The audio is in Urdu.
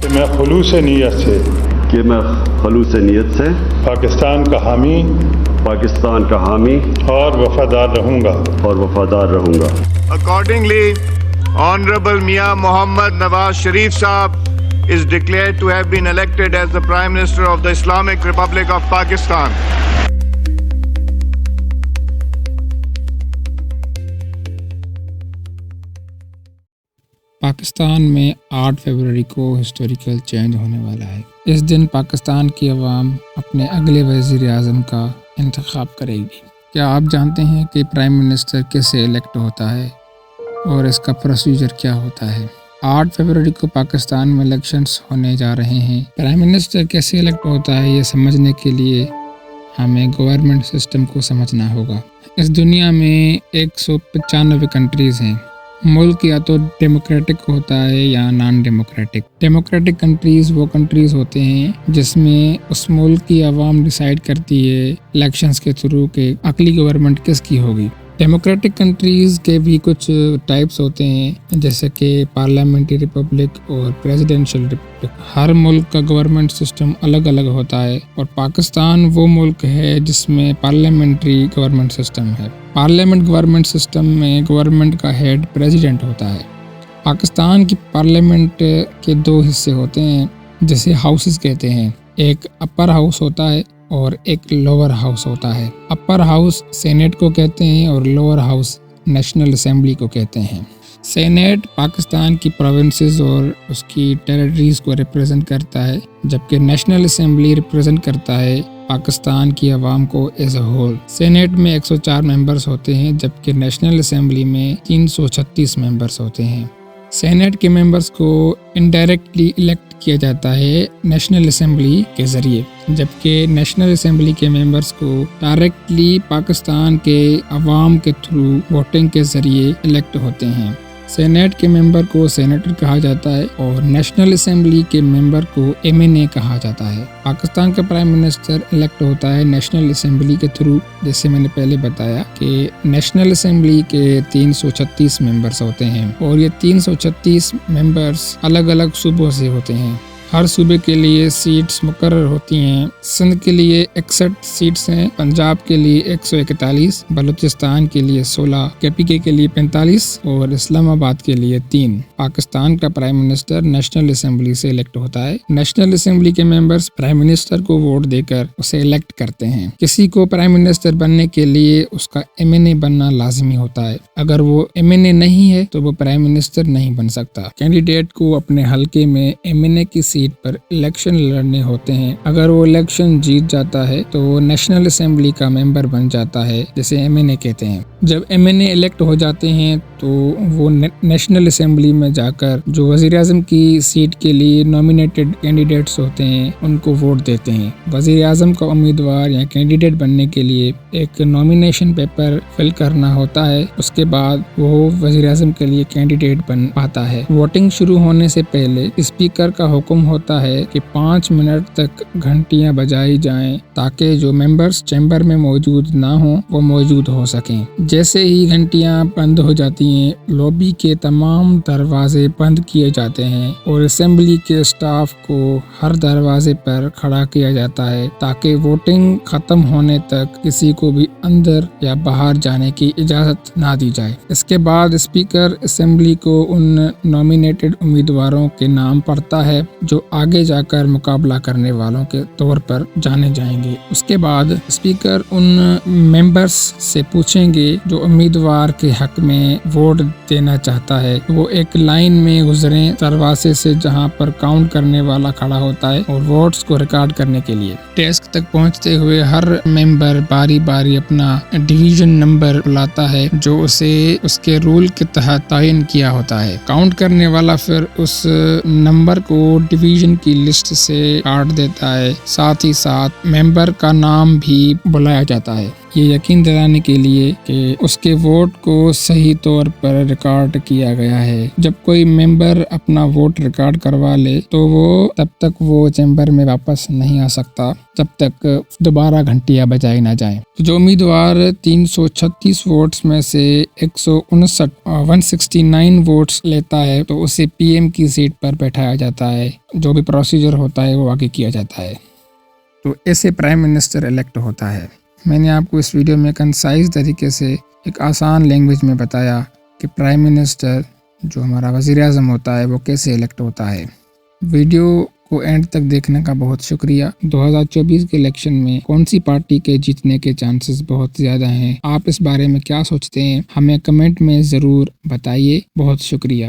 کہ میں خلوص نیت سے پاکستان کا حامی اور وفادار رہوں گا Accordingly, Honorable Mia Mohammad Nawaz Sharif Saab is declared to have been elected as the Prime Minister of the Islamic Republic of Pakistan. Pakistan میں 8 فروری کو ہسٹوریکل چینج ہونے والا ہے۔ اس دن پاکستان کی عوام اپنے اگلے وزیر اعظم کا انتخاب کرے گی۔ کیا آپ جانتے ہیں کہ پرائم منسٹر کیسے الیکٹ ہوتا ہے اور اس کا پروسیجر کیا ہوتا ہے؟ 8 فروری کو پاکستان میں الیکشنز ہونے جا رہے ہیں۔ پرائم منسٹر کیسے الیکٹ ہوتا ہے یہ سمجھنے کے لیے ہمیں گورنمنٹ سسٹم کو سمجھنا ہوگا۔ اس دنیا میں 195 کنٹریز ہیں۔ ملک یا تو ڈیموکریٹک ہوتا ہے یا نان ڈیموکریٹک۔ ڈیموکریٹک کنٹریز وہ کنٹریز ہوتے ہیں جس میں اس ملک کی عوام ڈیسائیڈ کرتی ہے الیکشنز کے تھرو کہ اگلی گورنمنٹ کس کی ہوگی۔ ڈیموکریٹک کنٹریز کے بھی کچھ ٹائپس ہوتے ہیں جیسے کہ پارلیمنٹری ریپبلک اور پریزیڈینشل ریپبلک۔ ہر ملک کا گورنمنٹ سسٹم الگ الگ ہوتا ہے اور پاکستان وہ ملک ہے جس میں پارلیمنٹری گورنمنٹ سسٹم ہے۔ پارلیمنٹ گورنمنٹ سسٹم میں گورنمنٹ کا ہیڈ پریزیڈنٹ ہوتا ہے۔ پاکستان کی پارلیمنٹ کے 2 حصے ہوتے ہیں جسے ہاؤسز کہتے ہیں۔ ایک اپر ہاؤس ہوتا ہے اور ایک لوور ہاؤس ہوتا ہے۔ اپر ہاؤس سینیٹ کو کہتے ہیں اور لوور ہاؤس نیشنل اسمبلی کو کہتے ہیں۔ سینیٹ پاکستان کی پروونسز اور اس کی ٹیریٹریز کو ریپرزینٹ کرتا ہے جبکہ نیشنل اسمبلی ریپرزینٹ کرتا ہے پاکستان کی عوام کو ایز اے ہول۔ سینیٹ میں 104 ممبرز ہوتے ہیں جبکہ نیشنل اسمبلی میں 336 ممبرز ہوتے ہیں۔ سینیٹ کے ممبرز کو انڈائریکٹلی الیکٹ کیا جاتا ہے نیشنل اسمبلی کے ذریعے جبکہ نیشنل اسمبلی کے ممبرز کو ڈائریکٹلی پاکستان کے عوام کے تھرو ووٹنگ کے ذریعے الیکٹ ہوتے ہیں۔ سینیٹ کے ممبر کو سینیٹر کہا جاتا ہے اور نیشنل اسمبلی کے ممبر کو MNA کہا جاتا ہے۔ پاکستان کا پرائم منسٹر الیکٹ ہوتا ہے نیشنل اسمبلی کے تھرو، جیسے میں نے پہلے بتایا کہ نیشنل اسمبلی کے 336 ممبرز ہوتے ہیں اور یہ 336 ممبرز الگ الگ صوبوں سے ہوتے ہیں۔ ہر صوبے کے لیے سیٹس مقرر ہوتی ہیں۔ سندھ کے لیے 61 سیٹس ہیں، پنجاب کے لیے 141، بلوچستان کے لیے 16، KPK کے لیے 45 اور اسلام آباد کے لیے 3۔ پاکستان کا پرائم منسٹر نیشنل اسمبلی سے الیکٹ ہوتا ہے۔ نیشنل اسمبلی کے ممبرز پرائم منسٹر کو ووٹ دے کر اسے الیکٹ کرتے ہیں۔ کسی کو پرائم منسٹر بننے کے لیے اس کا MNA بننا لازمی ہوتا ہے۔ اگر وہ MNA نہیں ہے تو وہ پرائم منسٹر نہیں بن سکتا۔ کینڈیڈیٹ کو اپنے حلقے میں MNA کی سیٹ پر الیکشن لڑنے ہوتے ہیں۔ اگر وہ الیکشن جیت جاتا ہے تو وہ نیشنل اسمبلی کا ممبر بن جاتا ہے جسے MNA کہتے ہیں۔ جب MNA الیکٹ ہو جاتے ہیں تو وہ نیشنل اسمبلی میں جا کر جو وزیر اعظم کی سیٹ کے لیے نومینیٹڈ کینڈیڈیٹس ہوتے ہیں ان کو ووٹ دیتے ہیں۔ وزیر اعظم کا امیدوار یا کینڈیڈیٹ بننے کے لیے ایک نومینیشن پیپر فل کرنا ہوتا ہے، اس کے بعد وہ وزیر اعظم کے لیے کینڈیڈیٹ بن پاتا ہے۔ ووٹنگ شروع ہونے سے پہلے اسپیکر کا حکم ہوتا ہے کہ 5 منٹ تک گھنٹیاں بجائی جائیں تاکہ جو ممبرز چیمبر میں موجود نہ ہوں وہ موجود ہو سکیں۔ جیسے ہی گھنٹیاں بند ہو جاتی ہیں لابی کے تمام دروازے بند کیے جاتے ہیں اور اسمبلی کے سٹاف کو ہر دروازے پر کھڑا کیا جاتا ہے تاکہ ووٹنگ ختم ہونے تک کسی کو بھی اندر یا باہر جانے کی اجازت نہ دی جائے۔ اس کے بعد اسپیکر اسمبلی کو ان نومینیٹڈ امیدواروں کے نام پڑھتا ہے جو آگے جا کر مقابلہ کرنے والوں کے طور پر جانے جائیں گے۔ اس کے بعد اسپیکر ان ممبرز سے پوچھیں گے جو امیدوار کے حق میں ووٹ دینا چاہتا ہے وہ ایک لائن میں گزریں دروازے سے جہاں پر کاؤنٹ کرنے والا کھڑا ہوتا ہے اور ووٹس کو ریکارڈ کرنے کے لیے۔ ڈیسک تک پہنچتے ہوئے ہر ممبر باری باری اپنا ڈویژن نمبر بلاتا ہے جو اسے اس کے رول کے تحت تعین کیا ہوتا ہے۔ کاؤنٹ کرنے والا پھر اس نمبر کو ڈویژن کی لسٹ سے کاٹ دیتا ہے، ساتھ ہی ساتھ ممبر کا نام بھی بلایا جاتا ہے۔ یہ یقین دلانے کے لیے کہ اس کے ووٹ کو صحیح طور پر ریکارڈ کیا گیا ہے۔ جب کوئی ممبر اپنا ووٹ ریکارڈ کروا لے تو وہ تب تک وہ چیمبر میں واپس نہیں آ سکتا جب تک دوبارہ گھنٹیاں بجائی نہ جائیں۔ جو امیدوار 336 ووٹس میں سے 169 ووٹس لیتا ہے تو اسے پی ایم کی سیٹ پر بیٹھایا جاتا ہے۔ جو بھی پروسیجر ہوتا ہے وہ آگے کیا جاتا ہے، تو ایسے پرائم منسٹر الیکٹ ہوتا ہے۔ میں نے آپ کو اس ویڈیو میں کنسائز طریقے سے ایک آسان لینگویج میں بتایا کہ پرائم منسٹر جو ہمارا وزیر اعظم ہوتا ہے وہ کیسے الیکٹ ہوتا ہے۔ ویڈیو کو اینڈ تک دیکھنے کا بہت شکریہ۔ 2024 کے الیکشن میں کون سی پارٹی کے جیتنے کے چانسز بہت زیادہ ہیں؟ آپ اس بارے میں کیا سوچتے ہیں؟ ہمیں کمنٹ میں ضرور بتائیے۔ بہت شکریہ۔